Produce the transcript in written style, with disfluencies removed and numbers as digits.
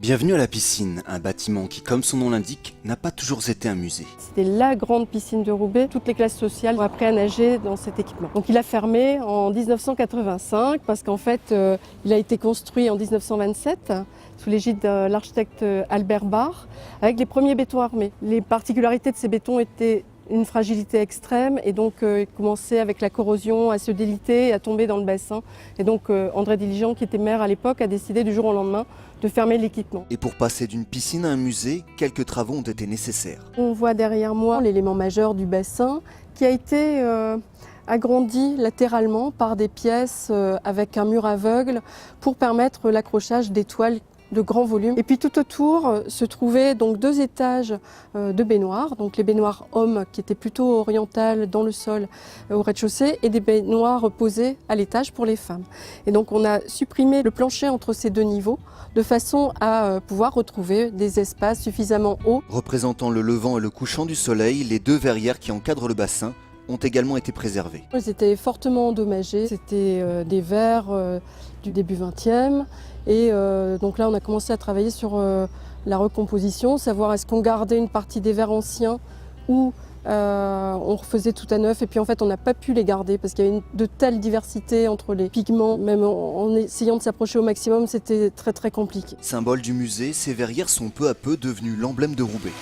Bienvenue à la piscine, un bâtiment qui, comme son nom l'indique, n'a pas toujours été un musée. C'était la grande piscine de Roubaix. Toutes les classes sociales ont appris à nager dans cet équipement. Donc il a fermé en 1985 parce qu'en fait il a été construit en 1927 sous l'égide de l'architecte Albert Barr avec les premiers bétons armés. Les particularités de ces bétons étaient une fragilité extrême et donc il commençait avec la corrosion à se déliter et à tomber dans le bassin. Et donc André Diligent, qui était maire à l'époque, a décidé du jour au lendemain de fermer l'équipement. Et pour passer d'une piscine à un musée, quelques travaux ont été nécessaires. On voit derrière moi l'élément majeur du bassin qui a été agrandi latéralement par des pièces avec un mur aveugle pour permettre l'accrochage d'étoiles de grand volume. Et puis tout autour se trouvaient donc deux étages de baignoires, donc les baignoires hommes qui étaient plutôt orientales dans le sol au rez-de-chaussée et des baignoires posées à l'étage pour les femmes. Et donc on a supprimé le plancher entre ces deux niveaux de façon à pouvoir retrouver des espaces suffisamment hauts. Représentant le levant et le couchant du soleil, les deux verrières qui encadrent le bassin ont également été préservées. Ils étaient fortement endommagés, c'était des verres du début 20e et donc là on a commencé à travailler sur la recomposition, savoir est-ce qu'on gardait une partie des verres anciens ou on refaisait tout à neuf et puis en fait on n'a pas pu les garder parce qu'il y avait de telles diversités entre les pigments, même en essayant de s'approcher au maximum c'était très compliqué. Symbole du musée, ces verrières sont peu à peu devenues l'emblème de Roubaix.